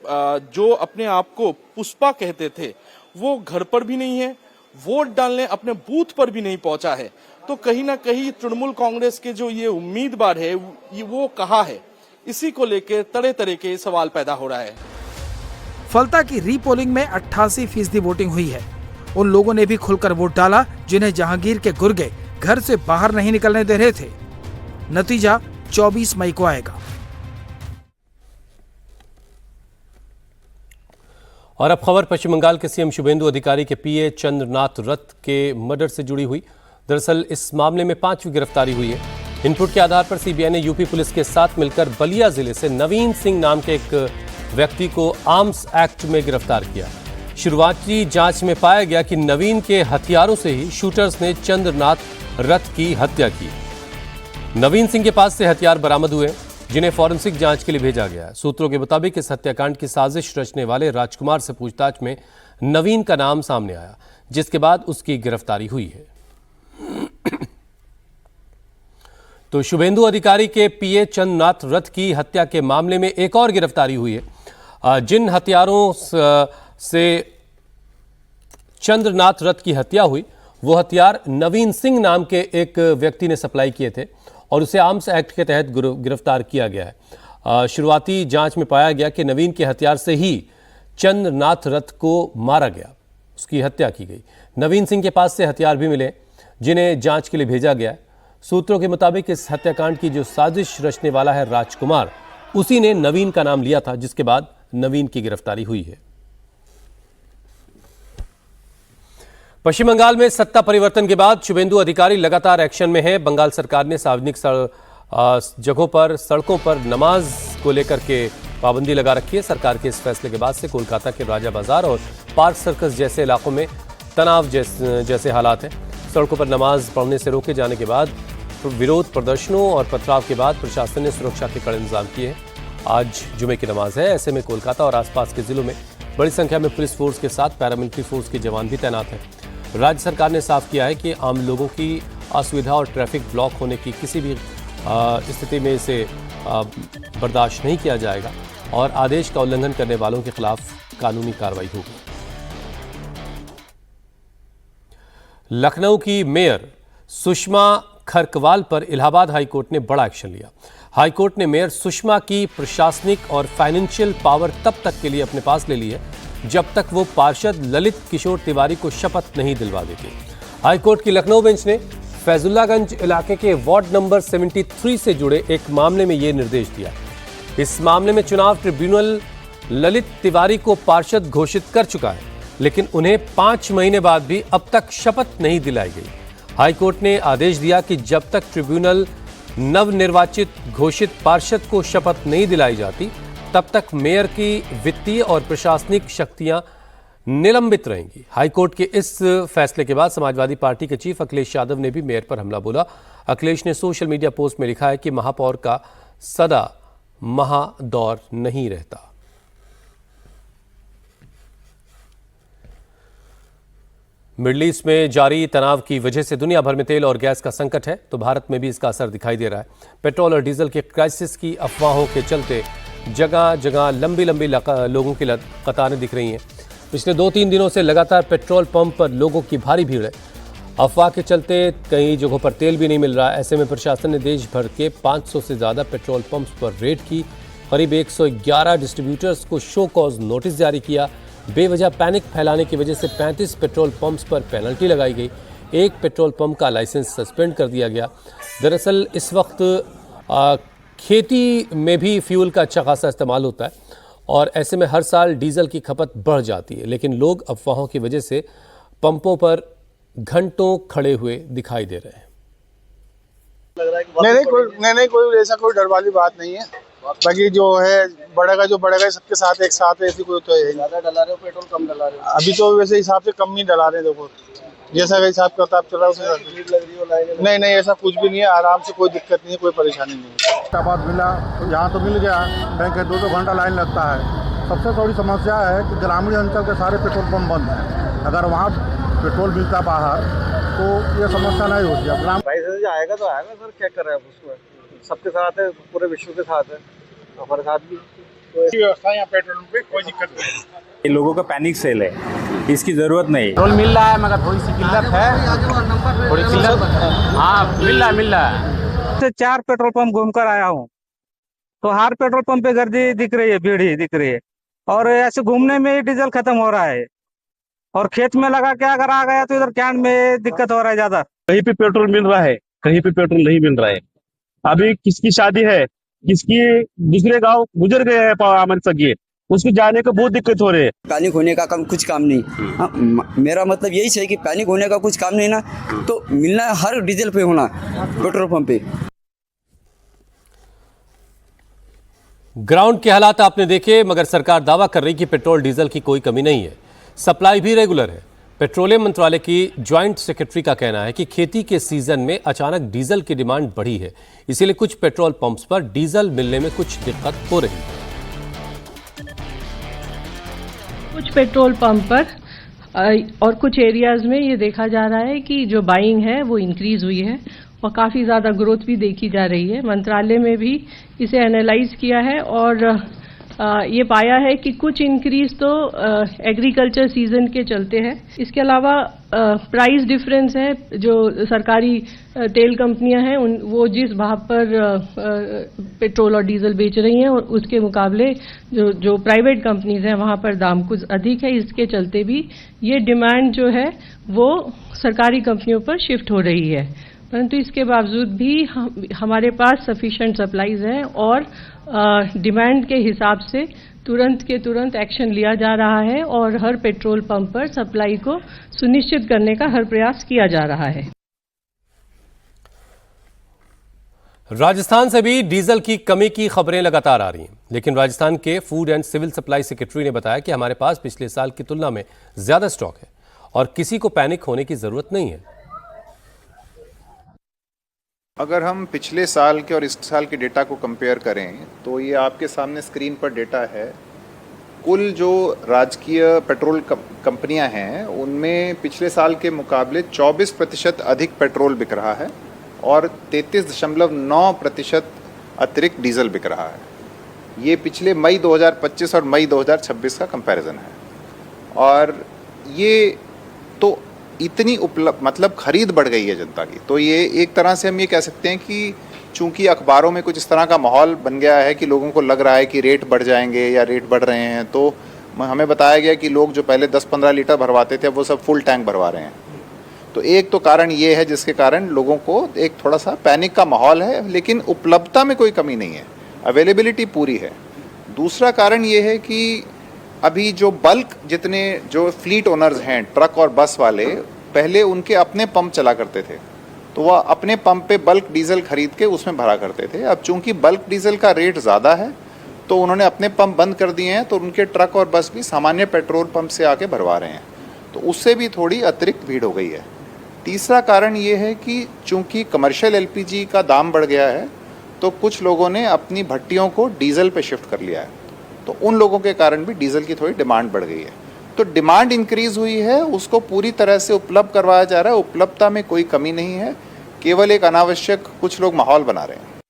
जो अपने आप को पुष्पा कहते थे वो घर पर भी नहीं है, वोट डालने अपने बूथ पर भी नहीं पहुंचा है। तो कहीं ना कहीं तृणमूल कांग्रेस के जो ये उम्मीदवार है वो कहाँ है, इसी को लेकर तरह तरह के सवाल पैदा हो रहा है। फलता की रीपोलिंग में 88% वोटिंग हुई है। उन लोगों ने भी खुलकर वोट डाला जिन्हें जहांगीर के गुर्गे घर से बाहर नहीं निकलने दे रहे थे। नतीजा 24 मई को आएगा। और अब खबर पश्चिम बंगाल के सीएम शुभेंदु अधिकारी के पीए चंद्रनाथ रथ के मर्डर से जुड़ी हुई। दरअसल इस मामले में 5वीं गिरफ्तारी हुई है। इनपुट के आधार पर सीबीआई ने यूपी पुलिस के साथ मिलकर बलिया जिले से नवीन सिंह नाम के एक व्यक्ति को आर्म्स एक्ट में गिरफ्तार किया। शुरुआती जांच में पाया गया कि नवीन के हथियारों से ही शूटर्स ने चंद्रनाथ रथ की हत्या की। नवीन सिंह के पास से हथियार बरामद हुए जिन्हें फॉरेंसिक जांच के लिए भेजा गया है। सूत्रों के मुताबिक इस हत्याकांड की साजिश रचने वाले राजकुमार से पूछताछ में नवीन का नाम सामने आया, जिसके बाद उसकी गिरफ्तारी हुई है। तो शुभेंदु अधिकारी के पीए चंद्रनाथ रथ की हत्या के मामले में एक और गिरफ्तारी हुई है। जिन हथियारों से चंद्रनाथ रथ की हत्या हुई वो हथियार नवीन सिंह नाम के एक व्यक्ति ने सप्लाई किए थे और उसे आर्म्स एक्ट के तहत गिरफ्तार किया गया है। शुरुआती जांच में पाया गया कि नवीन के हथियार से ही चंद्रनाथ रथ को मारा गया, उसकी हत्या की गई। नवीन सिंह के पास से हथियार भी मिले जिन्हें जांच के लिए भेजा गया है। सूत्रों के मुताबिक इस हत्याकांड की जो साजिश रचने वाला है राजकुमार, उसी ने नवीन का नाम लिया था, जिसके बाद नवीन की गिरफ्तारी हुई है। पश्चिम बंगाल में सत्ता परिवर्तन के बाद शुभेंदु अधिकारी लगातार एक्शन में है। बंगाल सरकार ने सार्वजनिक जगहों पर, सड़कों पर नमाज को लेकर के पाबंदी लगा रखी है। सरकार के इस फैसले के बाद से कोलकाता के राजा बाजार और पार्क सर्कस जैसे इलाकों में तनाव जैसे हालात हैं। सड़कों पर नमाज पढ़ने से रोके जाने के बाद विरोध प्रदर्शनों और पथराव के बाद प्रशासन ने सुरक्षा के कड़े इंतजाम किए हैं। आज जुमे की नमाज है। ऐसे में कोलकाता और आसपास के जिलों में बड़ी संख्या में पुलिस फोर्स के साथ पैरामिलिट्री फोर्स के जवान भी तैनात हैं। राज्य सरकार ने साफ किया है कि आम लोगों की असुविधा और ट्रैफिक ब्लॉक होने की किसी भी स्थिति में इसे बर्दाश्त नहीं किया जाएगा और आदेश का उल्लंघन करने वालों के खिलाफ कानूनी कार्रवाई होगी। लखनऊ की मेयर सुषमा खरकवाल पर इलाहाबाद हाईकोर्ट ने बड़ा एक्शन लिया। हाईकोर्ट ने मेयर सुषमा की प्रशासनिक और फाइनेंशियल पावर तब तक के लिए अपने पास ले ली है जब तक वो पार्षद ललित किशोर तिवारी को शपथ नहीं दिलवा देती। हाईकोर्ट की लखनऊ बेंच ने फैजुल्लागंज इलाके के वार्ड नंबर 73 से जुड़े एक मामले में ये निर्देश दिया। इस मामले में चुनाव ट्रिब्यूनल ललित तिवारी को पार्षद घोषित कर चुका है, लेकिन उन्हें 5 महीने बाद भी अब तक शपथ नहीं दिलाई गई। हाईकोर्ट ने आदेश दिया कि जब तक ट्रिब्यूनल नवनिर्वाचित घोषित पार्षद को शपथ नहीं दिलाई जाती तब तक मेयर की वित्तीय और प्रशासनिक शक्तियां निलंबित रहेंगी। हाईकोर्ट के इस फैसले के बाद समाजवादी पार्टी के चीफ अखिलेश यादव ने भी मेयर पर हमला बोला। अखिलेश ने सोशल मीडिया पोस्ट में लिखा है कि महापौर का सदा महादौर नहीं रहता। मिडल ईस्ट में जारी तनाव की वजह से दुनिया भर में तेल और गैस का संकट है, तो भारत में भी इसका असर दिखाई दे रहा है। पेट्रोल और डीजल के क्राइसिस की अफवाहों के चलते जगह जगह लंबी लोगों की कतारें दिख रही हैं। पिछले 2-3 दिनों से लगातार पेट्रोल पंप पर लोगों की भारी भीड़ है। अफवाह के चलते कई जगहों पर तेल भी नहीं मिल रहा। ऐसे में प्रशासन ने देश भर के 500 से ज़्यादा पेट्रोल पंप्स पर रेड की। करीब 111 डिस्ट्रीब्यूटर्स को शो कॉज नोटिस जारी किया। बेवजह पैनिक फैलाने की वजह से 35 पेट्रोल पंप्स पर पेनल्टी लगाई गई। एक पेट्रोल पंप का लाइसेंस सस्पेंड कर दिया गया। दरअसल इस वक्त खेती में भी फ्यूल का अच्छा खासा इस्तेमाल होता है और ऐसे में हर साल डीजल की खपत बढ़ जाती है, लेकिन लोग अफवाहों की वजह से पंपों पर घंटों खड़े हुए दिखाई दे रहे हैं। नहीं कोई ऐसा कोई डर वाली बात नहीं है। बाकी जो है बढ़ेगा सबके साथ एक साथ है, ऐसी कोई तो है। ज्यादा डला रहे हो पेट्रोल, कम डला रहे हो? अभी तो वैसे हिसाब से कम ही डला रहे हैं। देखो जैसा का हिसाब किताब चल रहा है नहीं ऐसा कुछ भी नहीं है। आराम से, कोई दिक्कत नहीं है, कोई परेशानी नहीं है। बाद मिला यहाँ तो मिल गया, बैंक के 2-2 घंटा लाइन लगता है। सबसे बड़ी समस्या है कि ग्रामीण अंचल के सारे पेट्रोल पंप बंद हैं। अगर वहाँ पेट्रोल मिलता बाहर तो ये समस्या नहीं होती। अब प्राइस आएगा तो आएगा सर, क्या कर रहे हैं उसको। सबके साथ है, पूरे विश्व के साथ है, हमारे साथ भी व्यवस्था यहाँ पेट्रोल पे कोई दिक्कत नहीं। लोगों का पैनिक सेल है, इसकी जरूरत नहीं। पेट्रोल मिल रहा है मगर थोड़ी सी किल्लत है, थोड़ी किल्लत। हाँ मिल रहा है। 4 पेट्रोल पंप घूमकर आया हूँ तो हर पेट्रोल पंप पे गर्दी दिख रही है, भीड़ ही दिख रही है और ऐसे घूमने में ही डीजल खत्म हो रहा है और खेत में लगा के अगर आ गया तो इधर कैंट में दिक्कत हो रहा है ज्यादा। कहीं पे पेट्रोल मिल रहा है, कहीं पे पेट्रोल नहीं मिल रहा है। अभी किसकी शादी है, किसकी दूसरे गांव गुजर गए हैं हमारे सगे, उसको जाने को बहुत दिक्कत हो रही है। पैनिक होने का कुछ काम नहीं। मेरा मतलब यही है कि पैनिक होने का कुछ काम नहीं ना, तो मिलना हर डीजल पे होना, पेट्रोल पंप पे। ग्राउंड के हालात आपने देखे, मगर सरकार दावा कर रही कि पेट्रोल डीजल की कोई कमी नहीं है, सप्लाई भी रेगुलर है। पेट्रोलियम मंत्रालय की ज्वाइंट सेक्रेटरी का कहना है कि खेती के सीजन में अचानक डीजल की डिमांड बढ़ी है, इसीलिए कुछ पेट्रोल पंप्स पर डीजल मिलने में कुछ दिक्कत हो रही है। कुछ पेट्रोल पंप पर और कुछ एरियाज में ये देखा जा रहा है कि जो बाइंग है वो इंक्रीज हुई है और काफ़ी ज़्यादा ग्रोथ भी देखी जा रही है। मंत्रालय में भी इसे एनालाइज किया है और ये पाया है कि कुछ इंक्रीज तो एग्रीकल्चर सीजन के चलते हैं। इसके अलावा प्राइस डिफरेंस है, जो सरकारी तेल कंपनियां हैं वो जिस भाव पर पेट्रोल और डीजल बेच रही हैं और उसके मुकाबले जो प्राइवेट कंपनीज हैं वहां पर दाम कुछ अधिक है। इसके चलते भी ये डिमांड जो है वो सरकारी कंपनियों पर शिफ्ट हो रही है, परंतु इसके बावजूद भी हमारे पास सफिशिएंट सप्लाईज हैं और डिमांड के हिसाब से तुरंत के तुरंत एक्शन लिया जा रहा है और हर पेट्रोल पंप पर सप्लाई को सुनिश्चित करने का हर प्रयास किया जा रहा है। राजस्थान से भी डीजल की कमी की खबरें लगातार आ रही हैं, लेकिन राजस्थान के food and civil supply secretary ने बताया कि हमारे पास पिछले साल की तुलना में ज्यादा स्टॉक है और किसी को पैनिक होने की जरूरत नहीं है। अगर हम पिछले साल के और इस साल के डेटा को कंपेयर करें तो ये आपके सामने स्क्रीन पर डेटा है। कुल जो राजकीय पेट्रोल कंपनियां हैं उनमें पिछले साल के मुकाबले 24% अधिक पेट्रोल बिक रहा है और 33.9% अतिरिक्त डीजल बिक रहा है। ये पिछले मई 2025 और मई 2026 का कंपैरिजन है। और ये तो इतनी मतलब खरीद बढ़ गई है जनता की। तो ये एक तरह से हम ये कह सकते हैं कि चूंकि अखबारों में कुछ इस तरह का माहौल बन गया है कि लोगों को लग रहा है कि रेट बढ़ जाएंगे या रेट बढ़ रहे हैं, तो हमें बताया गया कि लोग जो पहले 10-15 लीटर भरवाते थे वो सब फुल टैंक भरवा रहे हैं। तो एक तो कारण ये है जिसके कारण लोगों को एक थोड़ा सा पैनिक का माहौल है, लेकिन उपलब्धता में कोई कमी नहीं है, अवेलेबिलिटी पूरी है। दूसरा कारण ये है कि अभी जो बल्क जितने जो फ्लीट ओनर्स हैं ट्रक और बस वाले, पहले उनके अपने पंप चला करते थे तो वह अपने पंप पे बल्क डीजल खरीद के उसमें भरा करते थे। अब चूंकि बल्क डीजल का रेट ज़्यादा है तो उन्होंने अपने पंप बंद कर दिए हैं, तो उनके ट्रक और बस भी सामान्य पेट्रोल पंप से आके भरवा रहे हैं, तो उससे भी थोड़ी अतिरिक्त भीड़ हो गई है। तीसरा कारण ये है कि चूंकि कमर्शियल एलपीजी का दाम बढ़ गया है तो कुछ लोगों ने अपनी भट्टियों को डीजल पे शिफ्ट कर लिया है, तो उन लोगों के कारण भी डीजल की थोड़ी डिमांड बढ़ गई है। तो डिमांड इंक्रीज हुई है, उसको पूरी तरह से उपलब्ध करवाया जा रहा है। उपलब्धता में कोई कमी नहीं है, केवल एक अनावश्यक कुछ लोग माहौल बना रहे हैं।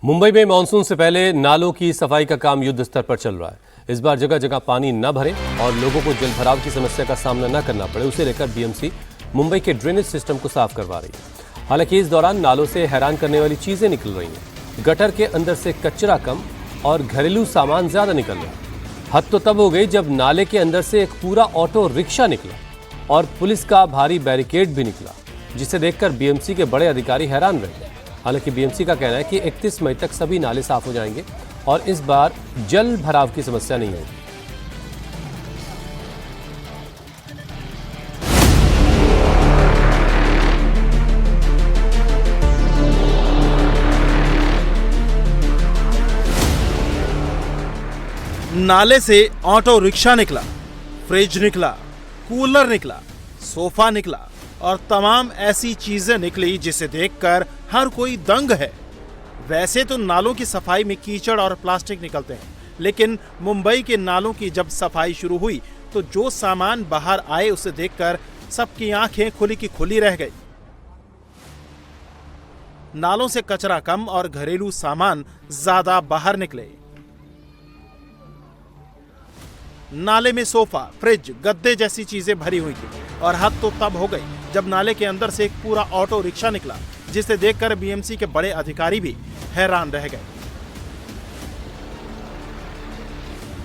मुंबई में मानसून से पहले नालों की सफाई का काम युद्ध स्तर पर चल रहा है। इस बार जगह जगह पानी न भरे और लोगों को जलभराव की समस्या का सामना न करना पड़े, उसे लेकर बीएमसी मुंबई के ड्रेनेज सिस्टम को साफ करवा रही है। हालांकि इस दौरान नालों से हैरान करने वाली चीजें निकल रही हैं। गटर के अंदर से कचरा कम और घरेलू सामान ज्यादा निकल रहा है। हद तो तब हो गई जब नाले के अंदर से एक पूरा ऑटो रिक्शा निकला और पुलिस का भारी बैरिकेड भी निकला, जिसे देखकर बीएमसी के बड़े अधिकारी हैरान रह गए। हालांकि बीएमसी का कहना है कि 31 मई तक सभी नाले साफ हो जाएंगे और इस बार जल भराव की समस्या नहीं होगी। नाले से ऑटो रिक्शा निकला, फ्रिज निकला, कूलर निकला, सोफा निकला और तमाम ऐसी चीजें निकली जिसे देखकर हर कोई दंग है। वैसे तो नालों की सफाई में कीचड़ और प्लास्टिक निकलते हैं, लेकिन मुंबई के नालों की जब सफाई शुरू हुई तो जो सामान बाहर आए उसे देखकर सबकी आंखें खुली की खुली रह गई। नालों से कचरा कम और घरेलू सामान ज्यादा बाहर निकले। नाले में सोफा, फ्रिज, गद्दे जैसी चीजें भरी हुई थी और हद तो तब हो गई जब नाले के अंदर से एक पूरा ऑटो रिक्शा निकला, जिसे देखकर बीएमसी के बड़े अधिकारी भी हैरान रह गए।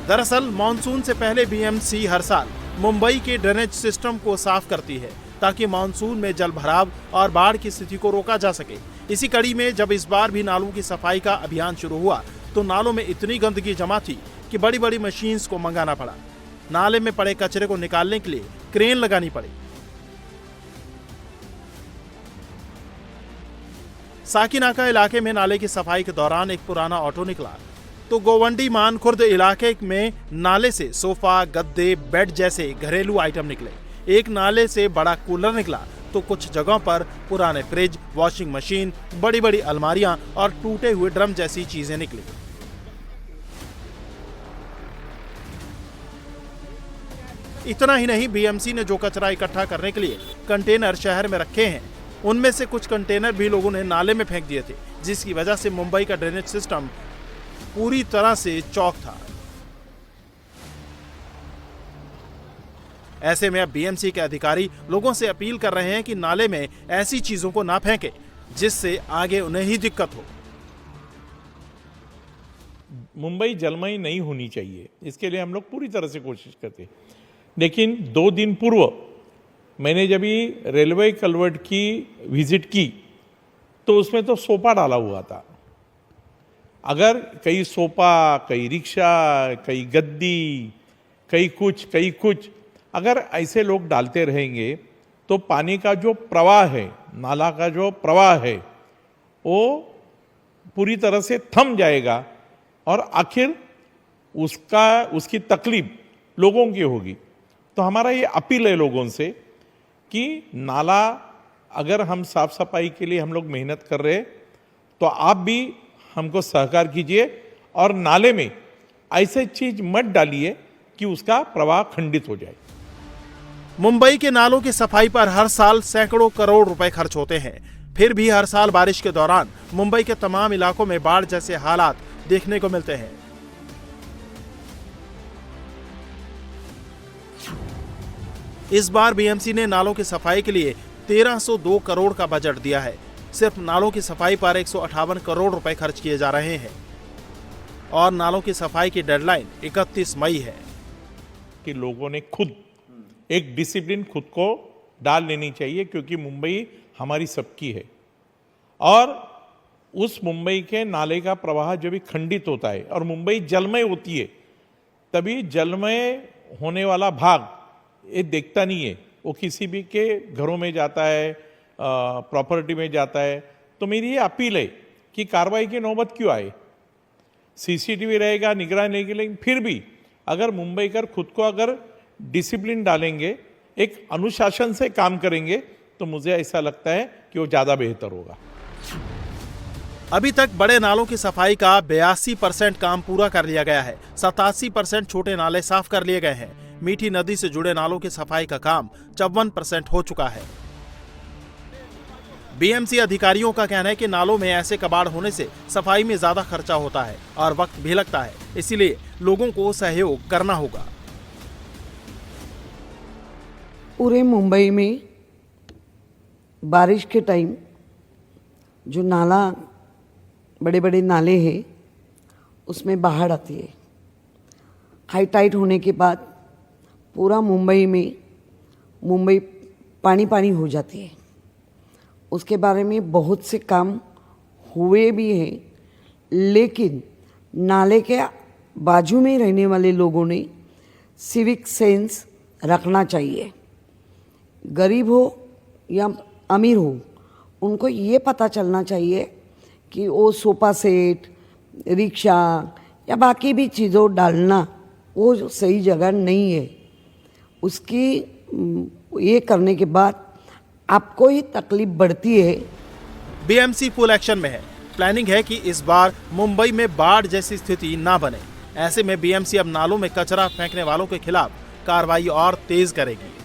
दरअसल मानसून से पहले बीएमसी हर साल मुंबई के ड्रेनेज सिस्टम को साफ करती है ताकि मानसून में जल भराव और बाढ़ की स्थिति को रोका जा सके। इसी कड़ी में जब इस बार भी नालों की सफाई का अभियान शुरू हुआ तो नालों में इतनी गंदगी जमा थी कि बड़ी बड़ी मशीन्स को मंगाना पड़ा। नाले में पड़े कचरे को निकालने के लिए क्रेन लगानी पड़ी। साकीनाका इलाके में नाले की सफाई के दौरान एक पुराना ऑटो निकला तो गोवंडी मानखुर्द इलाके में नाले से सोफा, गद्दे, बेड जैसे घरेलू आइटम निकले। एक नाले से बड़ा कूलर निकला तो कुछ जगहों पर पुराने फ्रिज, वॉशिंग मशीन, बड़ी बड़ी अलमारियां और टूटे हुए ड्रम जैसी चीजें निकली। इतना ही नहीं, बीएमसी ने जो कचरा इकट्ठा करने के लिए कंटेनर शहर में रखे हैं, उनमें से कुछ कंटेनर भी लोगों ने नाले में फेंक दिए थे, जिसकी वजह से मुंबई का ड्रेनेज सिस्टम पूरी तरह से चौक था। ऐसे में अब बीएमसी के अधिकारी लोगों से अपील कर रहे हैं कि नाले में ऐसी चीजों को ना फेंकें जिससे आगे उन्हें ही दिक्कत हो। मुंबई जलमय नहीं होनी चाहिए, इसके लिए हम लोग पूरी तरह से कोशिश करते हैं। लेकिन 2 दिन पूर्व मैंने जब ये रेलवे कलवर्ट की विजिट की तो उसमें तो सोफा डाला हुआ था। अगर कई सोफा, कई रिक्शा, कई गद्दी, कई कुछ अगर ऐसे लोग डालते रहेंगे तो पानी का जो प्रवाह है, नाला का जो प्रवाह है, वो पूरी तरह से थम जाएगा और आखिर उसकी तकलीफ लोगों की होगी। तो हमारा ये अपील है लोगों से कि नाला अगर हम साफ सफाई के लिए हम लोग मेहनत कर रहे हैं तो आप भी हमको सहकार कीजिए और नाले में ऐसे चीज मत डालिए कि उसका प्रवाह खंडित हो जाए। मुंबई के नालों की सफाई पर हर साल सैकड़ों करोड़ रुपए खर्च होते हैं, फिर भी हर साल बारिश के दौरान मुंबई के तमाम इलाकों में बाढ़ जैसे हालात देखने को मिलते हैं। इस बार बीएमसी ने नालों की सफाई के लिए 1302 करोड़ का बजट दिया है। सिर्फ नालों की सफाई पर 158 करोड़ रुपए खर्च किए जा रहे हैं और नालों की सफाई की डेडलाइन 31 मई है। कि लोगों ने खुद एक डिसिप्लिन खुद को डाल लेनी चाहिए, क्योंकि मुंबई हमारी सबकी है और उस मुंबई के नाले का प्रवाह जब भी खंडित होता है और मुंबई जलमय होती है, तभी जलमय होने वाला भाग ये देखता नहीं है, वो किसी भी के घरों में जाता है, प्रॉपर्टी में जाता है। तो मेरी ये अपील है कि कार्रवाई की नौबत क्यों आए, सीसीटीवी रहेगा, निगरानी रहेगी, लेकिन फिर भी अगर मुंबईकर खुद को अगर डिसिप्लिन डालेंगे, एक अनुशासन से काम करेंगे, तो मुझे ऐसा लगता है कि वो ज़्यादा बेहतर होगा। अभी तक बड़े नालों की सफाई का 82% काम पूरा कर लिया गया है। 87% छोटे नाले साफ कर लिए गए हैं। मीठी नदी से जुड़े नालों की सफाई का काम 54% हो चुका है। बीएमसी अधिकारियों का कहना है कि नालों में ऐसे कबाड़ होने से सफाई में ज्यादा खर्चा होता है और वक्त भी लगता है, इसलिए लोगों को सहयोग करना होगा। पूरे मुंबई में बारिश के टाइम जो नाला, बड़े बड़े नाले हैं, उसमें बाढ़ आती है। हाई टाइड होने के बाद पूरा मुंबई पानी पानी हो जाती है। उसके बारे में बहुत से काम हुए भी हैं, लेकिन नाले के बाजू में रहने वाले लोगों ने सिविक सेंस रखना चाहिए। गरीब हो या अमीर हो, उनको ये पता चलना चाहिए कि वो सोफा सेट, रिक्शा या बाकी भी चीज़ों डालना वो सही जगह नहीं है। उसकी ये करने के बाद आपको ही तकलीफ बढ़ती है। बीएमसी फुल एक्शन में है। प्लानिंग है कि इस बार मुंबई में बाढ़ जैसी स्थिति ना बने। ऐसे में बीएमसी अब नालों में कचरा फेंकने वालों के खिलाफ कार्रवाई और तेज करेगी।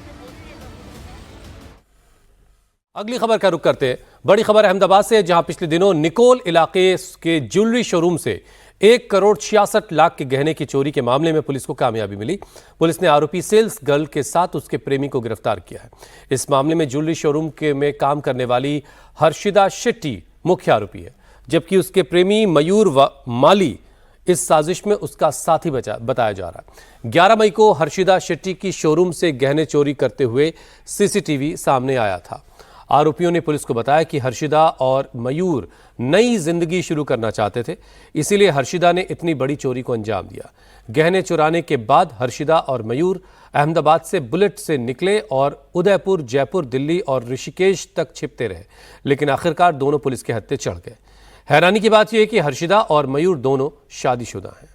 अगली खबर का रुख करते हैं। बड़ी खबर अहमदाबाद से, जहां पिछले दिनों निकोल इलाके के ज्वेलरी शोरूम से 1 करोड़ 66 लाख के गहने की चोरी के मामले में पुलिस को कामयाबी मिली। पुलिस ने आरोपी सेल्स गर्ल के साथ उसके प्रेमी को गिरफ्तार किया है। इस मामले में ज्वेलरी शोरूम में काम करने वाली हर्षिदा शेट्टी मुख्य आरोपी है, जबकि उसके प्रेमी मयूर माली इस साजिश में उसका साथी बताया जा रहा है। 11 मई को हर्षिदा शेट्टी की शोरूम से गहने चोरी करते हुए सीसीटीवी सामने आया था। आरोपियों ने पुलिस को बताया कि हर्षिदा और मयूर नई जिंदगी शुरू करना चाहते थे, इसीलिए हर्षिदा ने इतनी बड़ी चोरी को अंजाम दिया। गहने चुराने के बाद हर्षिदा और मयूर अहमदाबाद से बुलेट से निकले और उदयपुर, जयपुर, दिल्ली और ऋषिकेश तक छिपते रहे, लेकिन आखिरकार दोनों पुलिस के हत्थे चढ़ गए। हैरानी की बात यह है कि हर्षिदा और मयूर दोनों शादीशुदा हैं।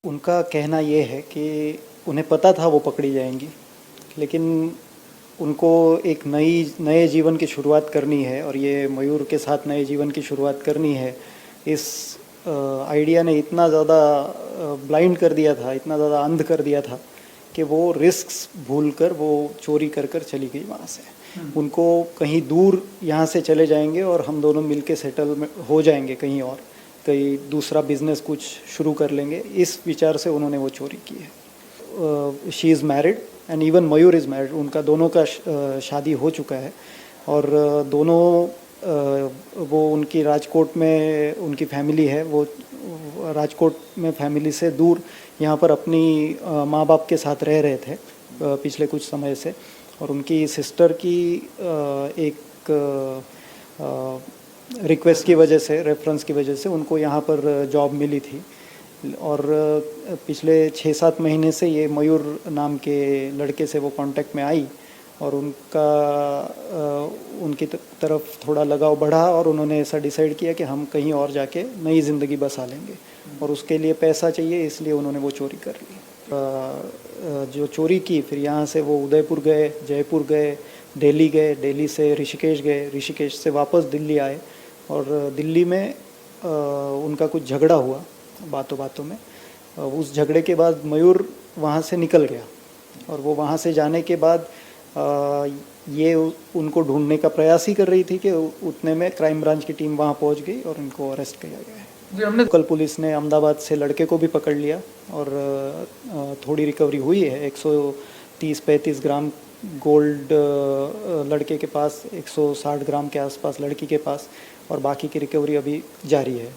उनका कहना यह है कि उन्हें पता था वो पकड़ी जाएंगी, लेकिन उनको एक नए जीवन की शुरुआत करनी है और ये मयूर के साथ नए जीवन की शुरुआत करनी है। इस आइडिया ने इतना ज़्यादा ब्लाइंड कर दिया था, इतना ज़्यादा अंध कर दिया था कि वो रिस्क्स भूलकर वो चोरी कर चली गई वहाँ से। उनको कहीं दूर यहाँ से चले जाएंगे और हम दोनों मिलके सेटल हो जाएंगे कहीं और, कहीं दूसरा बिजनेस कुछ शुरू कर लेंगे, इस विचार से उन्होंने वो चोरी की है। She is married and even Mayur is married. उनका दोनों का शादी हो चुका है और दोनों वो उनकी राजकोट में उनकी फैमिली है, वो राजकोट में फैमिली से दूर यहाँ पर अपनी माँ बाप के साथ रह रहे थे पिछले कुछ समय से। और उनकी सिस्टर की एक रिक्वेस्ट की वजह से, रेफरेंस की वजह से उनको यहाँ पर जॉब मिली थी और पिछले 6-7 महीने से ये मयूर नाम के लड़के से वो कांटेक्ट में आई और उनकी तरफ थोड़ा लगाव बढ़ा और उन्होंने ऐसा डिसाइड किया कि हम कहीं और जाके नई ज़िंदगी बसा लेंगे और उसके लिए पैसा चाहिए, इसलिए उन्होंने वो चोरी कर ली। जो चोरी की, फिर यहाँ से वो उदयपुर गए, जयपुर गए, दिल्ली से ऋषिकेश गए, ऋषिकेश से वापस दिल्ली आए और दिल्ली में उनका कुछ झगड़ा हुआ बातों बातों में। उस झगड़े के बाद मयूर वहाँ से निकल गया और वो वहाँ से जाने के बाद ये उनको ढूंढने का प्रयास ही कर रही थी कि उतने में क्राइम ब्रांच की टीम वहाँ पहुँच गई और उनको अरेस्ट किया गया। कल पुलिस ने अहमदाबाद से लड़के को भी पकड़ लिया और थोड़ी रिकवरी हुई है। 130-135 ग्राम गोल्ड लड़के के पास, 160 ग्राम के आसपास लड़की के पास, और बाकी की रिकवरी अभी जारी है।